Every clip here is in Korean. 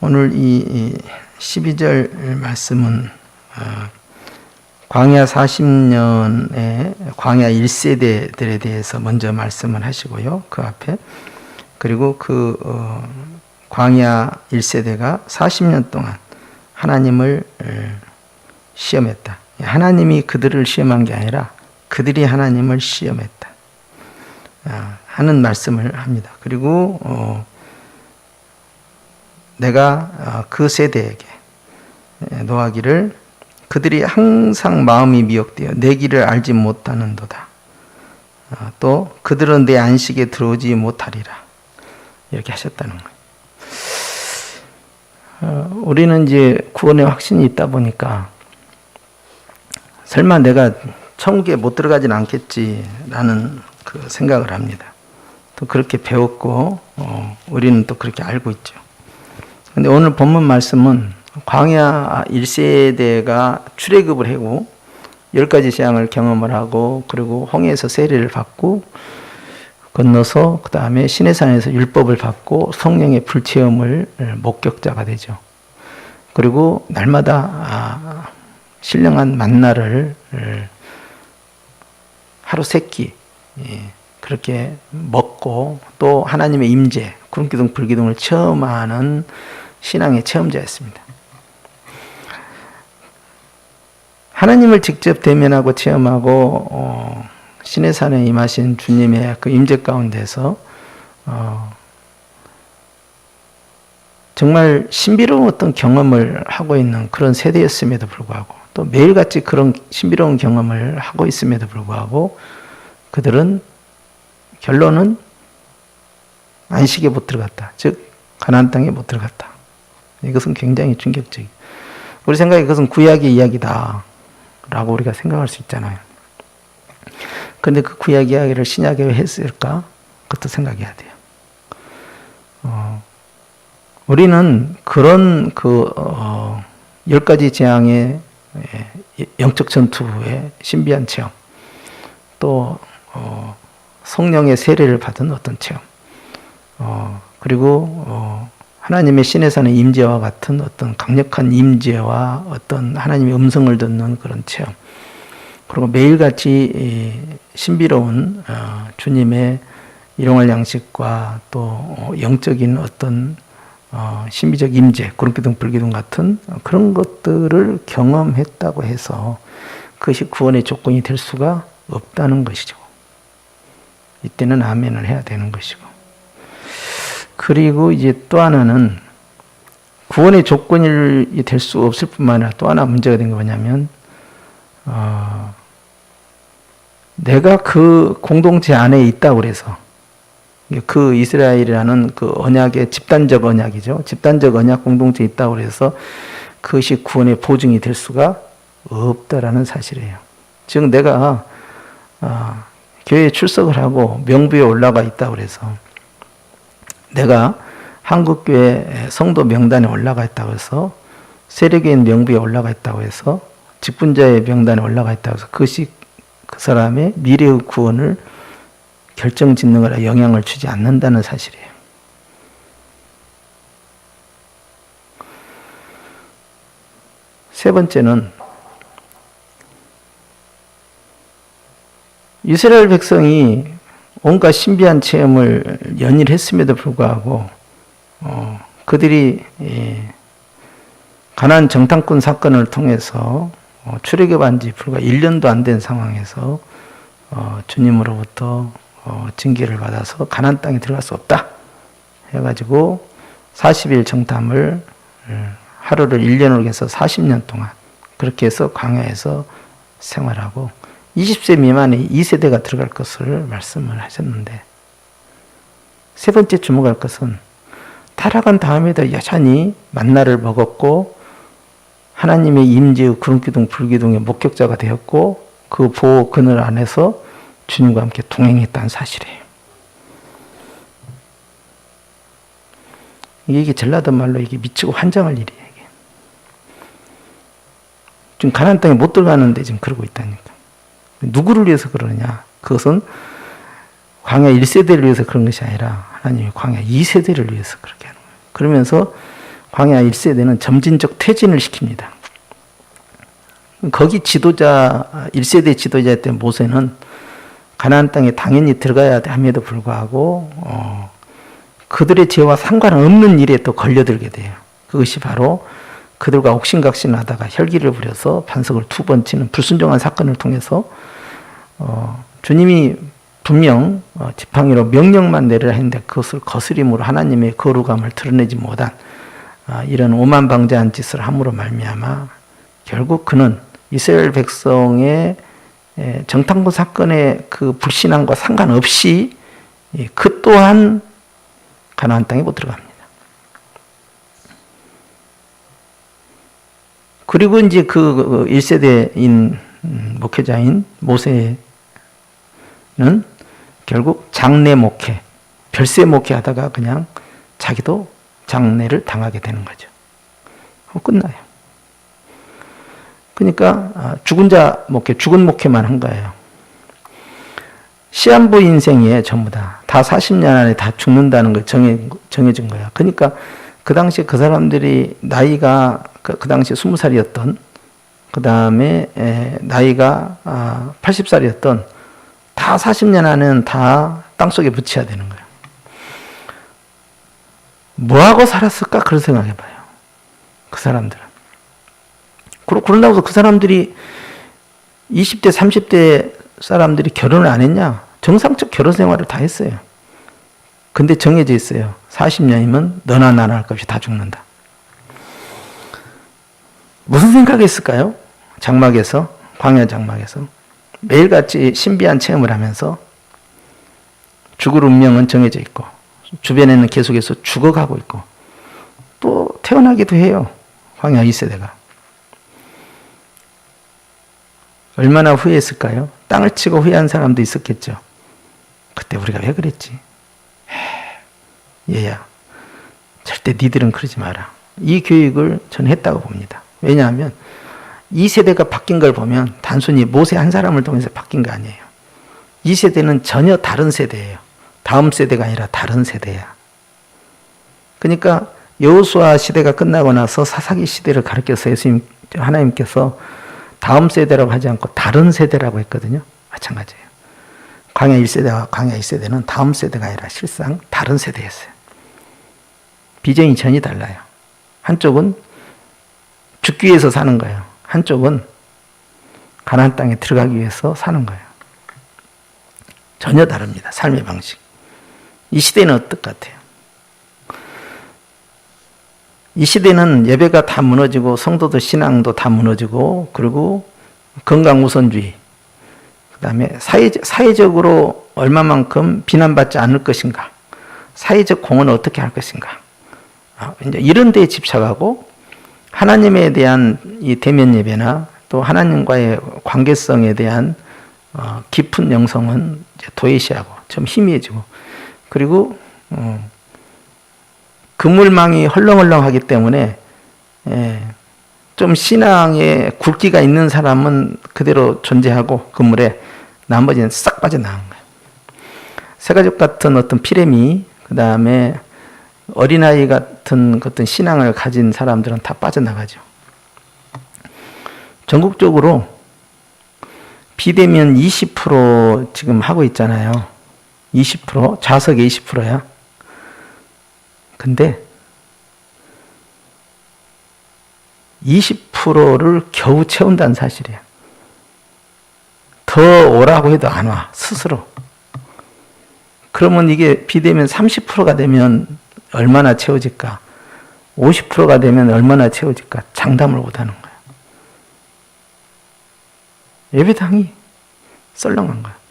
오늘 이 12절 말씀은 광야 40년의 광야 1세대들에 대해서 먼저 말씀을 하시고요. 그 앞에 그리고 그 광야 1세대가 40년 동안 하나님을 시험했다. 하나님이 그들을 시험한 게 아니라 그들이 하나님을 시험했다 하는 말씀을 합니다. 그리고 내가 그 세대에게 노하기를 그들이 항상 마음이 미혹되어 내 길을 알지 못하는도다. 또 그들은 내 안식에 들어오지 못하리라. 이렇게 하셨다는 거예요. 우리는 이제 구원의 확신이 있다 보니까 설마 내가 천국에 못 들어가진 않겠지라는 그 생각을 합니다. 또 그렇게 배웠고 우리는 또 그렇게 알고 있죠. 근데 오늘 본문 말씀은 광야 1세대가 출애굽을 하고 10가지 재앙을 경험을 하고 그리고 홍해에서 세례를 받고 건너서 그 다음에 시내산에서 율법을 받고 성령의 불체험을 목격자가 되죠. 그리고 날마다 신령한 만나를 하루 3끼 그렇게 먹고 또 하나님의 임재, 구름기둥, 불기둥을 체험하는 신앙의 체험자였습니다. 하나님을 직접 대면하고 체험하고 시내산에 임하신 주님의 그 임재 가운데서 정말 신비로운 어떤 경험을 하고 있는 그런 세대였음에도 불구하고 또 매일같이 그런 신비로운 경험을 하고 있음에도 불구하고 그들은 결론은 안식에 못 들어갔다. 즉 가나안 땅에 못 들어갔다. 이것은 굉장히 충격적이에요. 우리 생각에 그것은 구약의 이야기다 라고 우리가 생각할 수 있잖아요. 그런데 그 구약 이야기를 신약에 왜 했을까? 그것도 생각해야 돼요. 우리는 그런 10가지 재앙의 영적 전투의 신비한 체험, 또 성령의 세례를 받은 어떤 체험, 그리고 하나님의 시내산의 임재와 같은 어떤 강력한 임재와 어떤 하나님의 음성을 듣는 그런 체험, 그리고 매일같이 신비로운 주님의 일용할 양식과 또 영적인 어떤 신비적 임재, 구름기둥, 불기둥 같은 그런 것들을 경험했다고 해서 그것이 구원의 조건이 될 수가 없다는 것이죠. 이때는 아멘을 해야 되는 것이고. 그리고 이제 또 하나는 구원의 조건이 될 수 없을 뿐만 아니라 또 하나 문제가 된 게 뭐냐면 내가 그 공동체 안에 있다고 그래서 그 이스라엘이라는 그 언약의 집단적 언약이죠. 집단적 언약 공동체에 있다고 그래서 그것이 구원의 보증이 될 수가 없다라는 사실이에요. 즉 내가 교회에 출석을 하고 명부에 올라가 있다고 그래서 내가 한국교회 성도 명단에 올라가 있다고 해서 세례교인 명부에 올라가 있다고 해서 직분자의 명단에 올라가 있다고 해서 그것이 그 사람의 미래의 구원을 결정짓는 거라 영향을 주지 않는다는 사실이에요. 세 번째는 이스라엘 백성이 온갖 신비한 체험을 연일했음에도 불구하고 그들이 가나안 정탐꾼 사건을 통해서 출애굽한 지 불과 1년도 안 된 상황에서 주님으로부터 징계를 받아서 가나안 땅에 들어갈 수 없다 해가지고 40일 정탐을 하루를 1년으로 해서 40년 동안 그렇게 해서 광야에서 생활하고 20세 미만의 2세대가 들어갈 것을 말씀을 하셨는데 세 번째 주목할 것은 타락한 다음에도 여전히 만나를 먹었고 하나님의 임재의 구름기둥 불기둥의 목격자가 되었고 그 보호 그늘 안에서 주님과 함께 동행했다는 사실이에요. 이게 전라도 말로 이게 미치고 환장할 일이에요. 이게. 지금 가나안 땅에 못 들어가는데 지금 그러고 있다니까. 누구를 위해서 그러느냐? 그것은 광야 1세대를 위해서 그런 것이 아니라 하나님이 광야 2세대를 위해서 그렇게 하는 거예요. 그러면서 광야 1세대는 점진적 퇴진을 시킵니다. 거기 지도자, 1세대 지도자였던 모세는 가나안 땅에 당연히 들어가야 함에도 불구하고 그들의 죄와 상관없는 일에 또 걸려들게 돼요. 그것이 바로 그들과 옥신각신하다가 혈기를 부려서 반석을 2번 치는 불순종한 사건을 통해서 주님이 분명 지팡이로 명령만 내리라 했는데 그것을 거스림으로 하나님의 거룩함을 드러내지 못한 이런 오만방자한 짓을 함으로 말미암아 결국 그는 이스라엘 백성의 정탐꾼 사건의 그 불신앙과 상관없이 그 또한 가나안 땅에 못 들어갑니다. 그리고 이제 그 1세대인 목회자인 모세는 결국 장례 목회, 별세 목회 하다가 그냥 자기도 장례를 당하게 되는 거죠. 끝나요. 그러니까 죽은 자 목회, 죽은 목회만 한 거예요. 시한부 인생에 전부 다 40년 안에 다 죽는다는 걸 정해진 거야. 그러니까 그 당시 그 사람들이 나이가 그 당시 20살이었던, 그 다음에 나이가 80살이었던 다 40년 안에는 다 땅속에 묻혀야 되는 거예요. 뭐하고 살았을까? 그런 생각해봐요. 그 사람들은. 그런다고 해서 그 사람들이 20대, 30대 사람들이 결혼을 안 했냐? 정상적 결혼 생활을 다 했어요. 근데 정해져 있어요. 40년이면 너나 나나 할 것 없이 다 죽는다. 무슨 생각했을까요? 장막에서, 광야 장막에서 매일같이 신비한 체험을 하면서 죽을 운명은 정해져 있고 주변에는 계속해서 죽어가고 있고 또 태어나기도 해요. 광야 2세대가. 얼마나 후회했을까요? 땅을 치고 후회한 사람도 있었겠죠. 그때 우리가 왜 그랬지? 얘야, 절대 니들은 그러지 마라. 이 교육을 저는 했다고 봅니다. 왜냐하면 이 세대가 바뀐 걸 보면 단순히 모세 한 사람을 통해서 바뀐 거 아니에요. 이 세대는 전혀 다른 세대예요. 다음 세대가 아니라 다른 세대야. 그러니까 여호수아 시대가 끝나고 나서 사사기 시대를 가르쳐서 하나님께서 다음 세대라고 하지 않고 다른 세대라고 했거든요. 마찬가지예요. 광야 1세대와 광야 2세대는 다음 세대가 아니라 실상 다른 세대였어요. 비전이 전혀 달라요. 한쪽은 죽기 위해서 사는 거예요. 한쪽은 가나안 땅에 들어가기 위해서 사는 거예요. 전혀 다릅니다. 삶의 방식. 이 시대는 어떨 것 같아요? 이 시대는 예배가 다 무너지고 성도들 신앙도 다 무너지고 그리고 건강 우선주의, 그 다음에 사회적으로 얼마만큼 비난받지 않을 것인가, 사회적 공헌을 어떻게 할 것인가, 이제 이런 데에 집착하고 하나님에 대한 이 대면 예배나 또 하나님과의 관계성에 대한 깊은 영성은 이제 도외시하고 좀 희미해지고, 그리고 그물망이 헐렁헐렁하기 때문에 좀 신앙에 굵기가 있는 사람은 그대로 존재하고 그물에 나머지는 싹 빠져나간 거예요. 새가족 같은 어떤 피레미, 그 다음에 어린아이 같은 어떤 신앙을 가진 사람들은 다 빠져나가죠. 전국적으로 비대면 20% 지금 하고 있잖아요. 20%, 좌석의 20%야. 근데 20%를 겨우 채운다는 사실이에요. 더 오라고 해도 안 와, 스스로. 그러면 이게 비대면 30%가 되면 얼마나 채워질까? 50%가 되면 얼마나 채워질까? 장담을 못하는 거예요. 예배당이 썰렁한 거예요.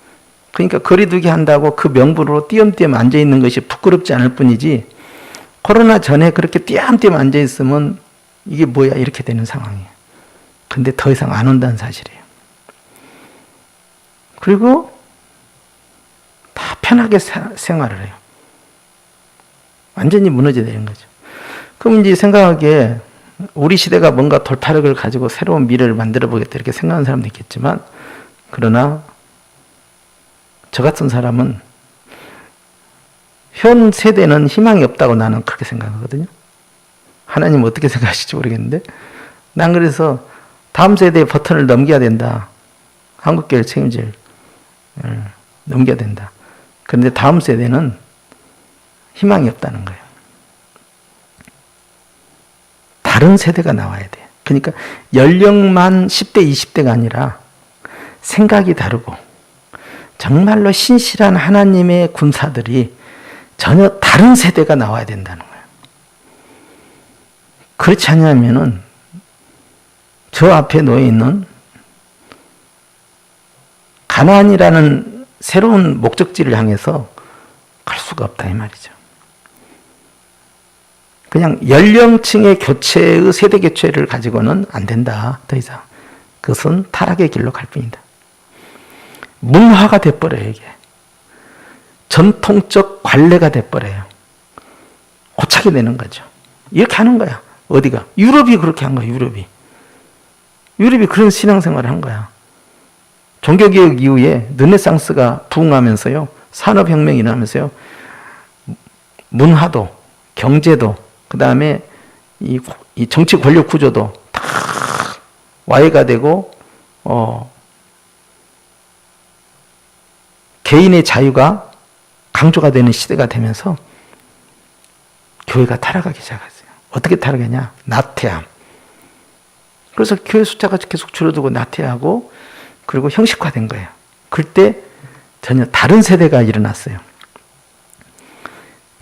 그러니까 거리두기 한다고 그 명분으로 띄엄띄엄 앉아있는 것이 부끄럽지 않을 뿐이지, 코로나 전에 그렇게 띄엄띄엄 앉아있으면 이게 뭐야 이렇게 되는 상황이에요. 근데 더 이상 안 온다는 사실이에요. 그리고 다 편하게 생활을 해요. 완전히 무너져 내린 거죠. 그럼 이제 생각하기에 우리 시대가 뭔가 돌파력을 가지고 새로운 미래를 만들어 보겠다 이렇게 생각하는 사람도 있겠지만, 그러나 저 같은 사람은 현 세대는 희망이 없다고 나는 그렇게 생각하거든요. 하나님 어떻게 생각하실지 모르겠는데, 난 그래서 다음 세대의 버튼을 넘겨야 된다. 한국교회를 책임질 넘겨야 된다. 그런데 다음 세대는 희망이 없다는 거예요. 다른 세대가 나와야 돼. 그러니까 연령만 10대, 20대가 아니라 생각이 다르고 정말로 신실한 하나님의 군사들이 전혀 다른 세대가 나와야 된다는 거예요. 그렇지 않으면은 저 앞에 놓여 있는 가나안이라는 새로운 목적지를 향해서 갈 수가 없다 이 말이죠. 그냥 연령층의 교체의 세대 교체를 가지고는 안 된다. 더 이상. 그것은 타락의 길로 갈 뿐이다. 문화가 돼버려요 이게. 전통적 관례가 돼버려요. 고착이 되는 거죠. 이렇게 하는 거야. 어디가? 유럽이 그렇게 한 거야. 유럽이 그런 신앙생활을 한 거야. 종교개혁 이후에 르네상스가 부흥하면서요. 산업혁명이 일어나면서요. 문화도 경제도 그 다음에 이 정치 권력 구조도 다 와해가 되고 개인의 자유가 강조가 되는 시대가 되면서 교회가 타락하기 시작했어요. 어떻게 타락했냐? 나태함. 그래서 교회 숫자가 계속 줄어들고 나태하고 그리고 형식화된 거예요. 그때 전혀 다른 세대가 일어났어요.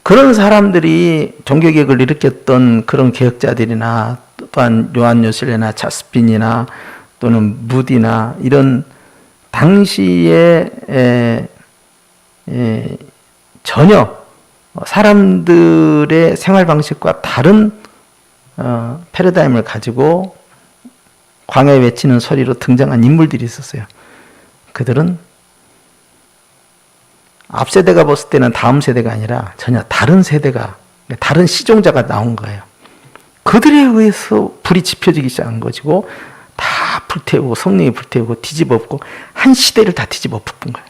그런 사람들이 종교개혁을 일으켰던 그런 개혁자들이나 또한 요한 요실레나 차스핀이나 또는 무디나 이런 당시에 전혀 사람들의 생활 방식과 다른 패러다임을 가지고 광야에 외치는 소리로 등장한 인물들이 있었어요. 그들은 앞 세대가 봤을 때는 다음 세대가 아니라 전혀 다른 세대가, 다른 시종자가 나온 거예요. 그들에 의해서 불이 지펴지기 시작한 것이고 다 불태우고 성령이 불태우고 뒤집어 엎고 한 시대를 다 뒤집어 엎은 거예요.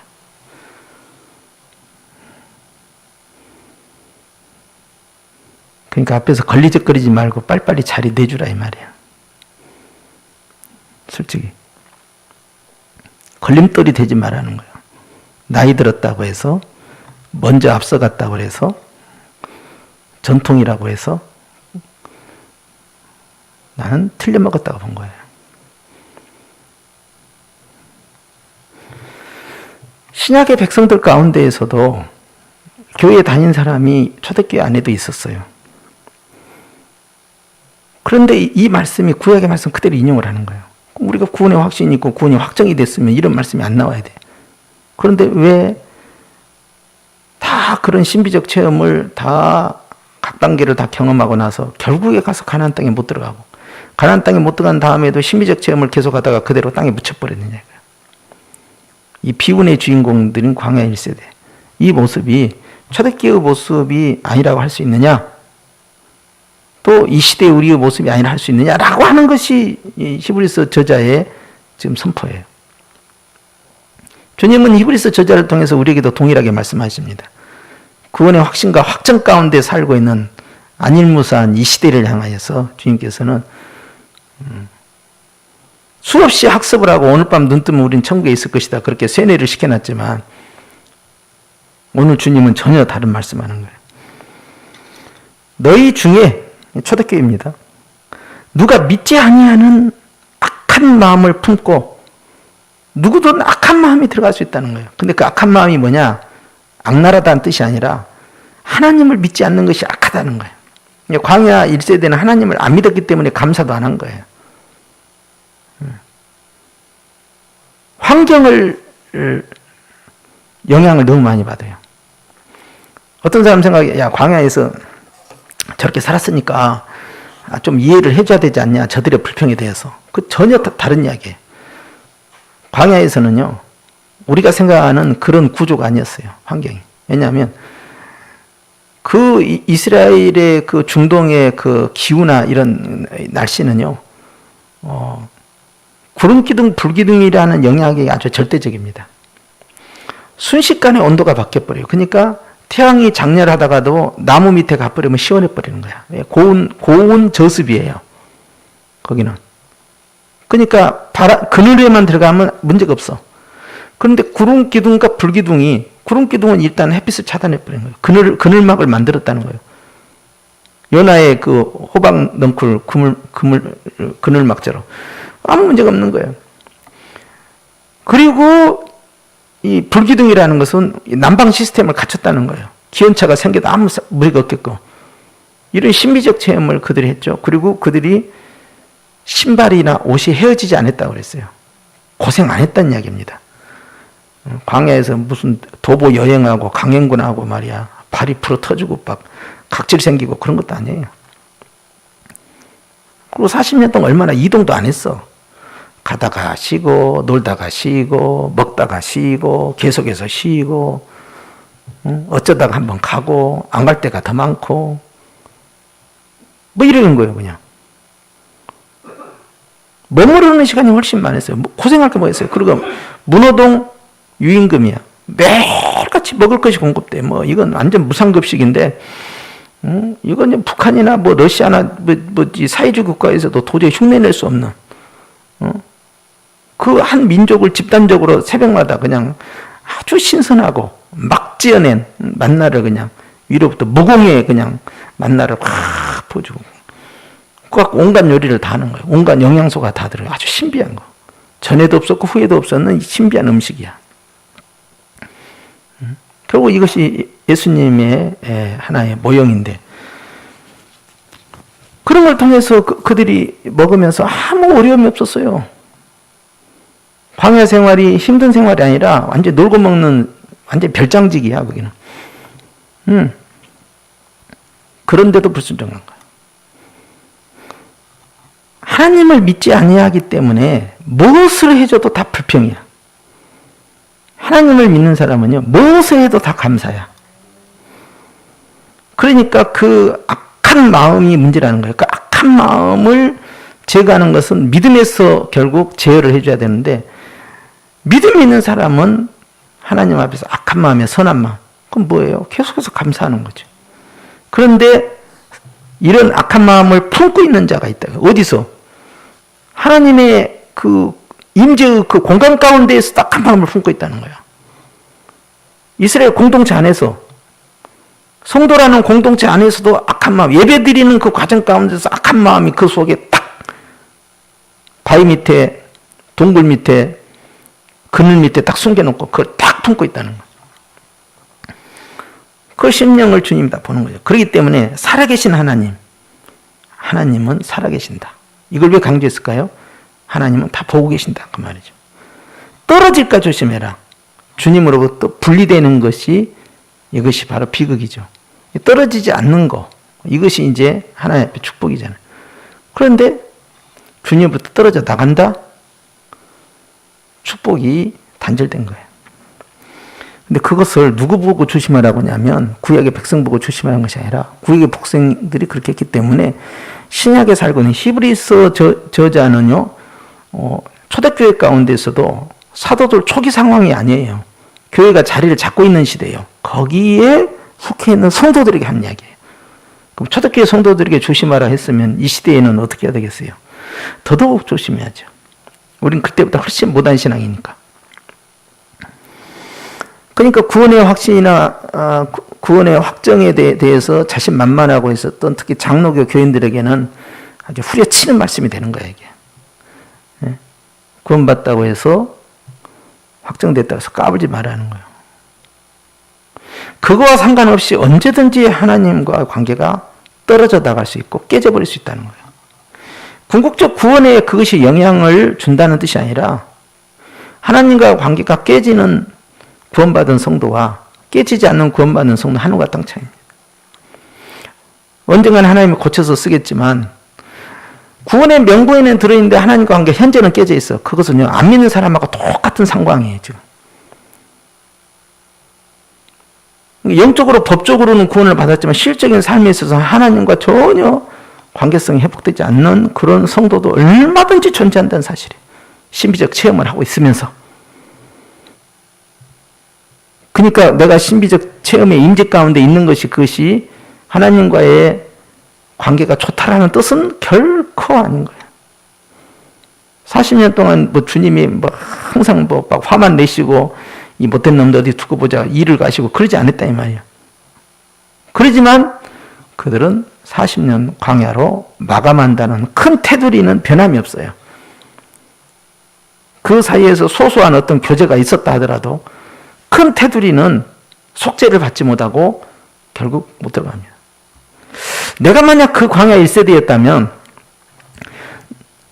그러니까 앞에서 걸리적거리지 말고 빨리빨리 자리 내주라 이 말이야. 솔직히 걸림돌이 되지 말라는 거예요. 나이 들었다고 해서 먼저 앞서갔다고 해서 전통이라고 해서 나는 틀려먹었다고 본 거예요. 신약의 백성들 가운데에서도 교회에 다닌 사람이 초대교회 안에도 있었어요. 그런데 이 말씀이 구약의 말씀 그대로 인용을 하는 거예요. 우리가 구원의 확신이 있고 구원이 확정이 됐으면 이런 말씀이 안 나와야 돼. 그런데 왜 다 그런 신비적 체험을 다 각 단계를 다 경험하고 나서 결국에 가서 가나안 땅에 못 들어가고 가나안 땅에 못 들어간 다음에도 신비적 체험을 계속하다가 그대로 땅에 묻혀버렸느냐. 이 비운의 주인공들인 광야 1세대. 이 모습이 초대교회의 모습이 아니라고 할 수 있느냐? 또 이 시대의 우리의 모습이 아니라 할 수 있느냐라고 하는 것이 히브리서 저자의 지금 선포예요. 주님은 히브리서 저자를 통해서 우리에게도 동일하게 말씀하십니다. 구원의 확신과 확정 가운데 살고 있는 안일무사한 이 시대를 향하여서 주님께서는 수없이 학습을 하고 오늘 밤 눈 뜨면 우린 천국에 있을 것이다. 그렇게 세뇌를 시켜놨지만 오늘 주님은 전혀 다른 말씀하는 거예요. 너희 중에 초대교회입니다. 누가 믿지 아니하는 악한 마음을 품고 누구든 악한 마음이 들어갈 수 있다는 거예요. 근데 그 악한 마음이 뭐냐? 악랄하다는 뜻이 아니라 하나님을 믿지 않는 것이 악하다는 거예요. 광야 1세대는 하나님을 안 믿었기 때문에 감사도 안 한 거예요. 환경을 영향을 너무 많이 받아요. 어떤 사람 생각에 야 광야에서 저렇게 살았으니까 좀 이해를 해줘야 되지 않냐 저들의 불평에 대해서. 그 전혀 다른 이야기예요. 광야에서는요 우리가 생각하는 그런 구조가 아니었어요. 환경이. 왜냐하면 그 이스라엘의 그 중동의 그 기후나 이런 날씨는요 구름기둥 불기둥이라는 영향이 아주 절대적입니다. 순식간에 온도가 바뀌어버려요. 그러니까 태양이 장렬하다가도 나무 밑에 가버리면 시원해 버리는 거야. 고온 저습이에요. 거기는. 그러니까 그늘에만 들어가면 문제가 없어. 그런데 구름기둥과 불기둥이, 구름기둥은 일단 햇빛을 차단해 버리는 거예요. 그늘막을 만들었다는 거예요. 요나의 그 호박 넝쿨 그늘막처럼 아무 문제가 없는 거예요. 그리고 이 불기둥이라는 것은 난방 시스템을 갖췄다는 거예요. 기온차가 생겨도 아무 무리가 없게끔. 이런 신비적 체험을 그들이 했죠. 그리고 그들이 신발이나 옷이 헤어지지 않았다고 그랬어요. 고생 안 했다는 이야기입니다. 광야에서 무슨 도보 여행하고 강행군하고 말이야. 발이 풀어 터지고 막 각질 생기고 그런 것도 아니에요. 그리고 40년 동안 얼마나 이동도 안 했어. 가다가 쉬고 놀다가 쉬고 먹다가 쉬고 계속해서 쉬고 어쩌다가 한번 가고 안 갈 때가 더 많고 뭐 이러는 거예요. 그냥 머무르는 시간이 훨씬 많았어요. 고생할 게 뭐였어요. 그리고 문호동 유임금이야. 매일같이 먹을 것이 공급돼. 뭐 이건 완전 무상급식인데 이건 북한이나 뭐 러시아나 이 사회주의 국가에서도 도저히 흉내낼 수 없는 그 한 민족을 집단적으로 새벽마다 그냥 아주 신선하고 막 지어낸 만나를 그냥 위로부터 무공해 그냥 만나를 확 퍼주고 그 온갖 요리를 다 하는 거예요. 온갖 영양소가 다 들어가요. 아주 신비한 거. 전에도 없었고 후에도 없었는 신비한 음식이야. 결국 이것이 예수님의 하나의 모형인데 그런 걸 통해서 그들이 먹으면서 아무 어려움이 없었어요. 광야 생활이 힘든 생활이 아니라 완전 놀고 먹는 완전 별장직이야 거기는. 그런데도 불순종한 거야. 하나님을 믿지 아니하기 때문에 무엇을 해줘도 다 불평이야. 하나님을 믿는 사람은요 무엇을 해도 다 감사야. 그러니까 그 악한 마음이 문제라는 거예요. 그 악한 마음을 제거하는 것은 믿음에서 결국 제어를 해줘야 되는데 믿음이 있는 사람은 하나님 앞에서 악한 마음에 선한 마음 그건 뭐예요? 계속해서 감사하는 거죠. 그런데 이런 악한 마음을 품고 있는 자가 있다. 어디서? 하나님의 그 임재의 그 공간 가운데에서 악한 마음을 품고 있다는 거야. 이스라엘 공동체 안에서 성도라는 공동체 안에서도 악한 마음, 예배드리는 그 과정 가운데서 악한 마음이 그 속에 딱 바위 밑에 동굴 밑에 그늘 밑에 딱 숨겨놓고 그걸 딱 품고 있다는 거예요. 그 심령을 주님이 다 보는 거죠. 그렇기 때문에 살아계신 하나님은 살아계신다. 이걸 왜 강조했을까요? 하나님은 다 보고 계신다 그 말이죠. 떨어질까 조심해라. 주님으로부터 분리되는 것이 이것이 바로 비극이죠. 떨어지지 않는 거 이것이 이제 하나님 앞에 축복이잖아요. 그런데 주님으로부터 떨어져 나간다? 축복이 단절된 거예요. 근데 그것을 누구 보고 조심하라고 하냐면 구약의 백성 보고 조심하는 것이 아니라 구약의 백성들이 그렇게 했기 때문에 신약에 살고 있는 히브리서 저자는요 초대교회 가운데서도 사도들 초기 상황이 아니에요. 교회가 자리를 잡고 있는 시대예요. 거기에 속해 있는 성도들에게 한 이야기예요. 그럼 초대교회 성도들에게 조심하라 했으면 이 시대에는 어떻게 해야 되겠어요? 더더욱 조심해야죠. 우린 그때보다 훨씬 못한 신앙이니까. 그러니까 구원의 확신이나 구원의 확정에 대해서 자신만만하고 있었던 특히 장로교 교인들에게는 아주 후려치는 말씀이 되는 거예요. 이게. 구원받다고 해서 확정됐다고 해서 까불지 말라는 거예요. 그거와 상관없이 언제든지 하나님과 관계가 떨어져 나갈 수 있고 깨져버릴 수 있다는 거예요. 궁극적 구원에 그것이 영향을 준다는 뜻이 아니라 하나님과 관계가 깨지는 구원받은 성도와 깨지지 않는 구원받는 성도 하늘과 땅 차이입니다. 언젠가는 하나님이 고쳐서 쓰겠지만 구원의 명분에는 들어있는데 하나님과 관계 현재는 깨져 있어. 그것은요 안 믿는 사람하고 똑같은 상황이에요 지금. 영적으로 법적으로는 구원을 받았지만 실적인 삶에 있어서 하나님과 전혀 관계성이 회복되지 않는 그런 성도도 얼마든지 존재한다는 사실이에요. 신비적 체험을 하고 있으면서. 그러니까 내가 신비적 체험의 임재 가운데 있는 것이 그것이 하나님과의 관계가 좋다라는 뜻은 결코 아닌 거예요. 40년 동안 뭐 주님이 뭐 항상 뭐 막 화만 내시고 이 못된 놈들 어디 두고 보자 일을 가시고 그러지 않았다 이 말이에요. 그러지만 그들은 40년 광야로 마감한다는 큰 테두리는 변함이 없어요. 그 사이에서 소소한 어떤 교제가 있었다 하더라도 큰 테두리는 속죄를 받지 못하고 결국 못 들어갑니다. 내가 만약 그 광야 1세대였다면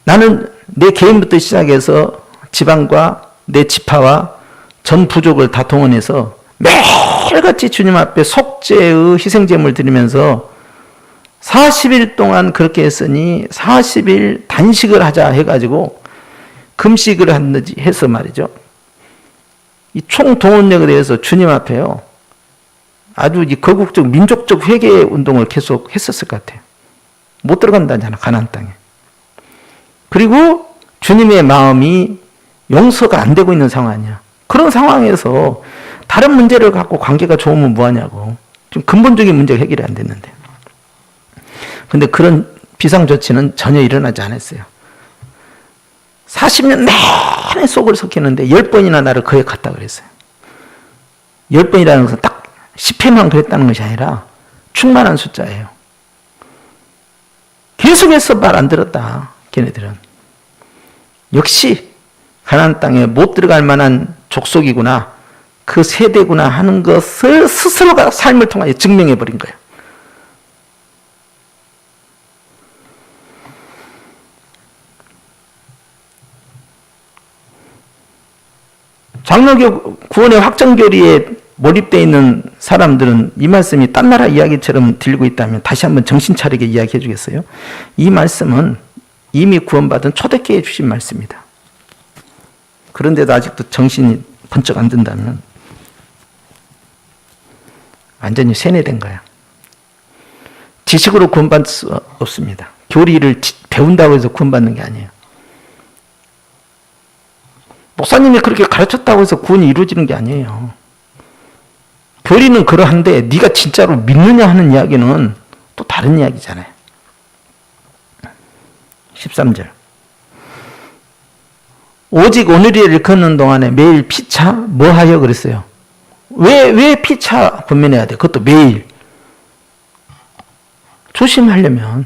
나는 내 개인부터 시작해서 지방과 내 지파와 전 부족을 다 동원해서 매일같이 주님 앞에 속죄의 희생제물 드리면서 40일 동안 그렇게 했으니 40일 단식을 하자 해가지고 금식을 해서 말이죠. 이 총동원력에 대해서 주님 앞에요. 아주 이 거국적 민족적 회개 운동을 계속 했었을 것 같아요. 못 들어간다잖아 가나안 땅에. 그리고 주님의 마음이 용서가 안 되고 있는 상황이야. 그런 상황에서 다른 문제를 갖고 관계가 좋으면 뭐하냐고. 좀 근본적인 문제가 해결이 안 됐는데. 근데 그런 비상조치는 전혀 일어나지 않았어요. 40년 내내 속을 썩히는데 10번이나 나를 거에 갔다 그랬어요. 10번이라는 것은 딱 10회만 그랬다는 것이 아니라 충만한 숫자예요. 계속해서 말 안 들었다. 걔네들은. 역시 가나안 땅에 못 들어갈 만한 족속이구나. 그 세대구나 하는 것을 스스로가 삶을 통하여 증명해버린 거예요. 장로교 구원의 확정교리에 몰입되어 있는 사람들은 이 말씀이 딴 나라 이야기처럼 들리고 있다면 다시 한번 정신 차리게 이야기해 주겠어요? 이 말씀은 이미 구원받은 초대교회에 주신 말씀입니다. 그런데도 아직도 정신이 번쩍 안 든다면 완전히 세뇌된 거야. 지식으로 구원받을 수 없습니다. 교리를 배운다고 해서 구원받는 게 아니에요. 목사님이 그렇게 가르쳤다고 해서 구원이 이루어지는 게 아니에요. 교리는 그러한데 네가 진짜로 믿느냐 하는 이야기는 또 다른 이야기잖아요. 13절. 오직 오늘의 일을 걷는 동안에 매일 피차 뭐하여 그랬어요? 왜 피차 권면해야 돼? 그것도 매일. 조심하려면.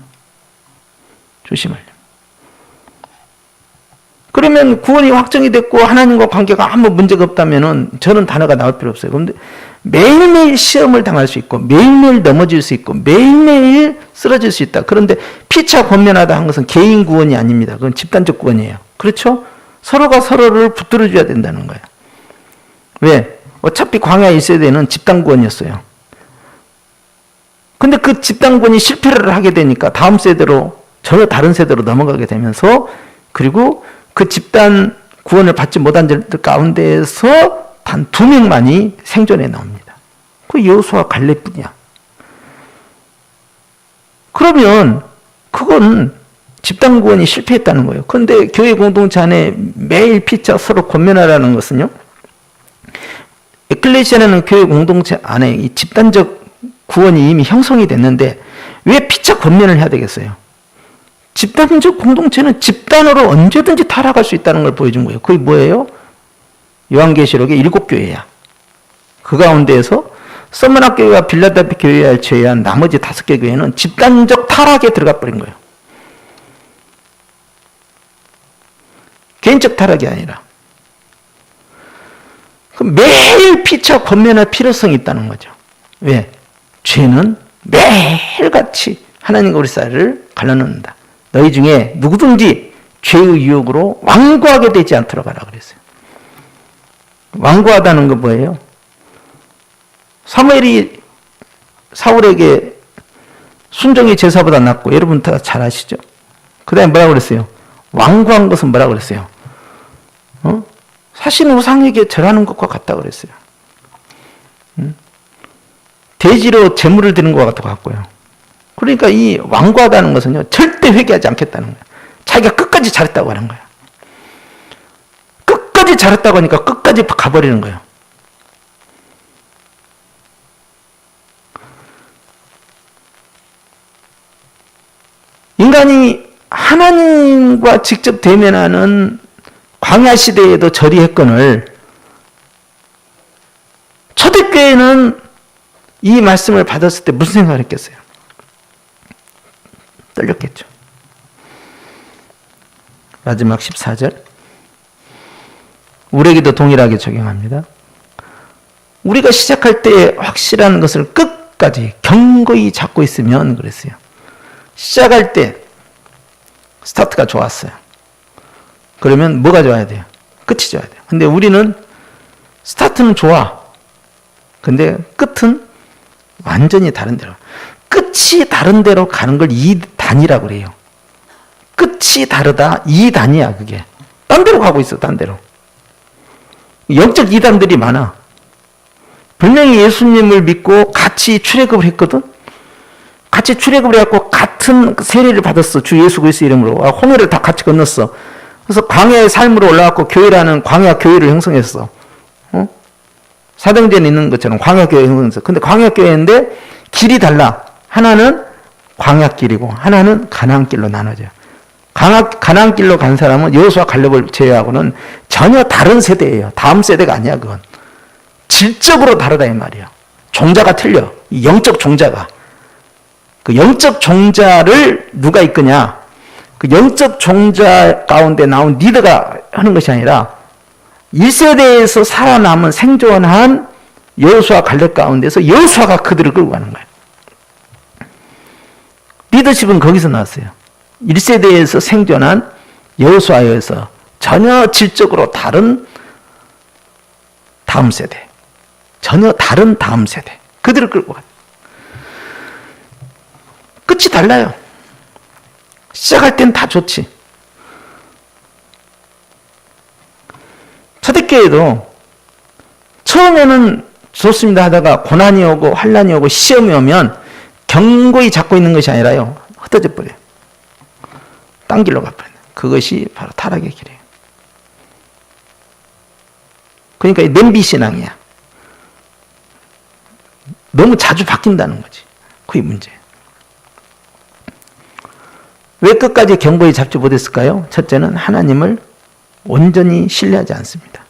그러면 구원이 확정이 됐고 하나님과 관계가 아무 문제가 없다면은 저는 단어가 나올 필요 없어요. 그런데 매일매일 시험을 당할 수 있고 매일매일 넘어질 수 있고 매일매일 쓰러질 수 있다. 그런데 피차 권면하다 한 것은 개인 구원이 아닙니다. 그건 집단적 구원이에요. 그렇죠? 서로가 서로를 붙들어줘야 된다는 거예요. 왜? 어차피 광야 1세대는 집단 구원이었어요. 근데 그 집단 구원이 실패를 하게 되니까 다음 세대로 전혀 다른 세대로 넘어가게 되면서 그리고 그 집단 구원을 받지 못한 자들 가운데에서 단 2명만이 생존해 나옵니다. 그 여호수아 갈렙뿐이야. 그러면 그건 집단 구원이 실패했다는 거예요. 그런데 교회 공동체 안에 매일 피차 서로 권면하라는 것은요. 에클레시아라는 교회 공동체 안에 이 집단적 구원이 이미 형성이 됐는데 왜 피차 권면을 해야 되겠어요? 집단적 공동체는 집단으로 언제든지 타락할 수 있다는 걸 보여준 거예요. 그게 뭐예요? 요한계시록의 7교회야. 그 가운데에서 서머나 교회와 빌라델피아 교회를 제외한 나머지 5개 교회는 집단적 타락에 들어가 버린 거예요. 개인적 타락이 아니라. 그럼 매일 피차 권면할 필요성이 있다는 거죠. 왜? 죄는 매일같이 하나님과 우리 사이를 갈라놓는다. 너희 중에 누구든지 죄의 유혹으로 완고하게 되지 않도록 하라 그랬어요. 완고하다는 건 뭐예요? 사무엘이 사울에게 순종이 제사보다 낫고 여러분 다 잘 아시죠? 그 다음에 뭐라고 그랬어요? 완고한 것은 뭐라고 그랬어요? 사실은 우상에게 절하는 것과 같다 그랬어요. 돼지로 제물을 드는 것과 같고요. 그러니까 이 완고하다는 것은요, 절대 회개하지 않겠다는 거예요. 자기가 끝까지 잘했다고 하는 거예요. 끝까지 잘했다고 하니까 끝까지 가버리는 거예요. 인간이 하나님과 직접 대면하는 광야 시대에도 저리 했거늘 초대교회는 이 말씀을 받았을 때 무슨 생각을 했겠어요? 떨렸겠죠. 마지막 14절. 우리에게도 동일하게 적용합니다. 우리가 시작할 때 확실한 것을 끝까지 견고히 잡고 있으면 그랬어요. 시작할 때 스타트가 좋았어요. 그러면 뭐가 좋아야 돼요? 끝이 좋아야 돼요. 근데 우리는 스타트는 좋아. 근데 끝은 완전히 다른 데로. 끝이 다른 데로 가는 걸 2단이라고 그래요. 끝이 다르다 2단이야 그게. 딴 데로 가고 있어. 딴 데로. 영적 2단들이 많아. 분명히 예수님을 믿고 같이 출애굽을 했거든. 같이 출애굽을 해갖고 같은 세례를 받았어. 주 예수 그리스도 이름으로. 홍해를 다 같이 건넜어. 그래서 광야의 삶으로 올라왔고 교회라는 광야 교회를 형성했어. 사도행전에 있는 것처럼 광야 교회 형성했어. 근데 광야 교회인데 길이 달라. 하나는 광야 길이고 하나는 가나안 길로 나눠져요. 가나안 길로 간 사람은 여호수아 갈렙을 제외하고는 전혀 다른 세대예요. 다음 세대가 아니야 그건. 질적으로 다르다 이 말이야. 종자가 틀려. 이 영적 종자가. 그 영적 종자를 누가 이끄냐? 그 영적 종자 가운데 나온 리더가 하는 것이 아니라 1세대에서 살아남은 생존한 여호수아 갈렙 가운데서 여호수아가 그들을 끌고 가는 거예요. 리더십은 거기서 나왔어요. 1세대에서 생존한 여호수아에서 전혀 질적으로 다른 다음 세대. 전혀 다른 다음 세대. 그들을 끌고 가요. 끝이 달라요. 시작할 땐 다 좋지. 초대교회도 처음에는 좋습니다 하다가 고난이 오고 환난이 오고 시험이 오면 견고히 잡고 있는 것이 아니라요. 흩어져 버려요. 딴 길로 가버려요. 그것이 바로 타락의 길이에요. 그러니까 냄비 신앙이야. 너무 자주 바뀐다는 거지. 그게 문제예요. 왜 끝까지 견고히 잡지 못했을까요? 첫째는 하나님을 온전히 신뢰하지 않습니다.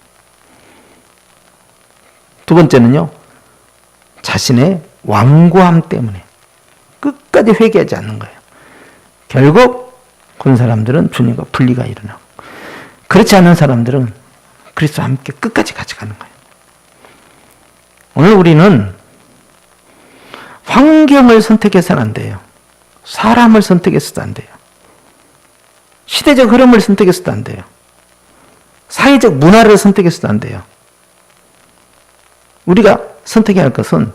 두 번째는요, 자신의 완고함 때문에 끝까지 회개하지 않는 거예요. 결국 그런 사람들은 주님과 분리가 일어나고, 그렇지 않은 사람들은 그리스도와 함께 끝까지 같이 가는 거예요. 오늘 우리는 환경을 선택해서는 안 돼요. 사람을 선택해서도 안 돼요. 시대적 흐름을 선택해서도 안 돼요. 사회적 문화를 선택해서도 안 돼요. 우리가 선택해야 할 것은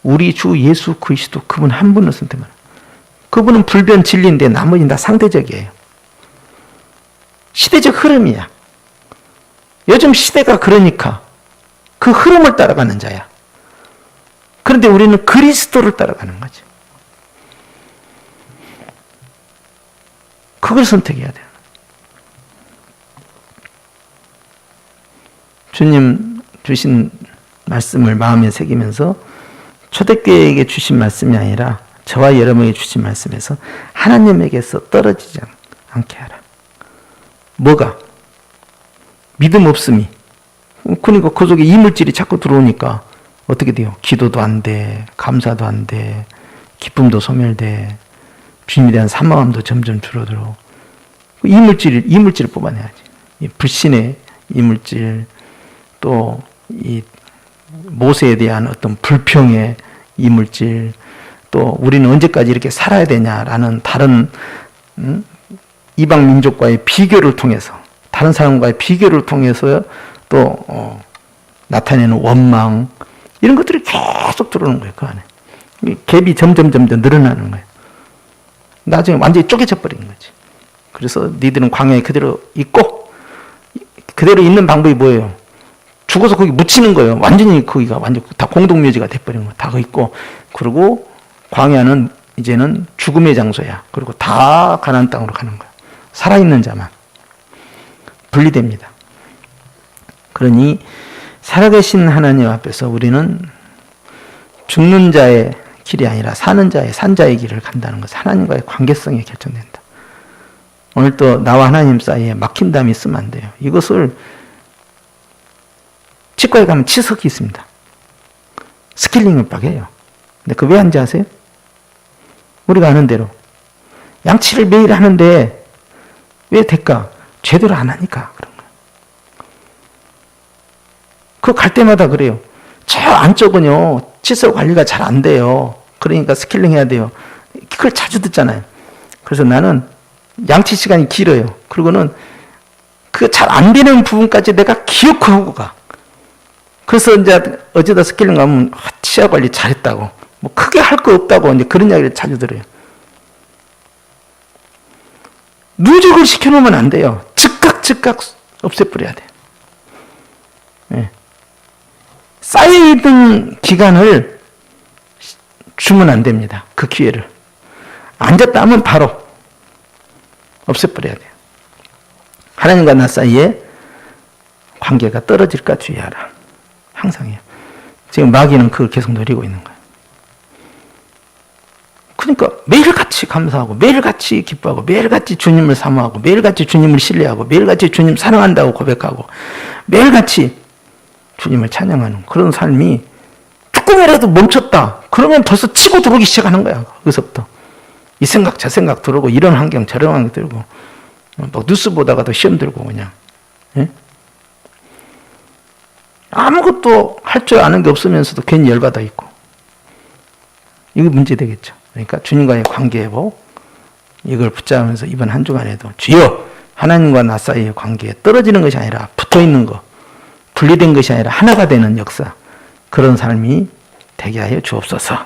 우리 주 예수 그리스도 그분 한 분을 선택하는. 그분은 불변 진리인데 나머지는 다 상대적이에요. 시대적 흐름이야. 요즘 시대가 그러니까 그 흐름을 따라가는 자야. 그런데 우리는 그리스도를 따라가는 거지. 그걸 선택해야 돼요. 주님 주신 말씀을 마음에 새기면서 초대교회에게 주신 말씀이 아니라 저와 여러분에게 주신 말씀에서 하나님에게서 떨어지지 않게 하라. 뭐가? 믿음 없음이. 그러니까 그 속에 이물질이 자꾸 들어오니까 어떻게 돼요? 기도도 안 돼. 감사도 안 돼. 기쁨도 소멸돼. 주님에 대한 사모함도 점점 줄어들어. 이물질을 뽑아내야지. 이 불신의 이물질, 또 이 모세에 대한 어떤 불평의 이물질, 또 우리는 언제까지 이렇게 살아야 되냐라는 다른 이방 민족과의 비교를 통해서, 다른 사람과의 비교를 통해서 또 나타내는 원망, 이런 것들이 계속 들어오는 거예요. 그 안에 갭이 점점 늘어나는 거예요. 나중에 완전히 쪼개져 버리는 거지. 그래서 니들은 광야에 그대로 있고, 그대로 있는 방법이 뭐예요? 죽어서 거기 묻히는 거예요. 완전히 거기가 완전 다 공동묘지가 돼버리는 거예요. 다 거기 있고, 그리고 광야는 이제는 죽음의 장소야. 그리고 다 가나안 땅으로 가는 거야. 살아있는 자만 분리됩니다. 그러니 살아계신 하나님 앞에서 우리는 죽는 자의 길이 아니라 사는 자의 산자의 길을 간다는 것. 하나님과의 관계성이 결정된다. 오늘 또 나와 하나님 사이에 막힌담이 있으면 안 돼요. 이것을 치과에 가면 치석이 있습니다. 스킬링을 빡 해요. 근데 그 왜 하는지 아세요? 우리가 아는 대로 양치를 매일 하는데 왜 될까? 제대로 안 하니까 그런 거예요. 그거 갈 때마다 그래요. 저 안쪽은요 치석 관리가 잘 안 돼요. 그러니까 스킬링 해야 돼요. 그걸 자주 듣잖아요. 그래서 나는 양치 시간이 길어요. 그리고는 그 잘 안 되는 부분까지 내가 기억하고 가. 그래서 이제 어제다 스킬링 가면 치아 관리 잘했다고. 뭐 크게 할 거 없다고 이제 그런 이야기를 자주 들어요. 누적을 시켜놓으면 안 돼요. 즉각 없애버려야 돼요. 네. 쌓여있는 기간을 주면 안 됩니다. 그 기회를. 앉았다 하면 바로 없애버려야 돼요. 하나님과 나 사이에 관계가 떨어질까 주의하라. 항상이에요. 지금 마귀는 그걸 계속 노리고 있는 거예요. 그러니까 매일같이 감사하고 매일같이 기뻐하고 매일같이 주님을 사모하고 매일같이 주님을 신뢰하고 매일같이 주님 사랑한다고 고백하고 매일같이 주님을 찬양하는 그런 삶이 조금이라도 멈췄다. 그러면 벌써 치고 들어오기 시작하는 거야. 거기서부터. 이 생각 저 생각 들어오고 이런 환경 저런 환경 들고 막 뉴스 보다가도 시험 들고 그냥. 예? 아무것도 할 줄 아는 게 없으면서도 괜히 열받아 있고. 이게 문제 되겠죠. 그러니까 주님과의 관계 회복 이걸 붙잡으면서 이번 한 주간에도 주여 하나님과 나 사이의 관계에 떨어지는 것이 아니라 붙어있는 것 분리된 것이 아니라 하나가 되는 역사 그런 삶이 되게 하여 주옵소서.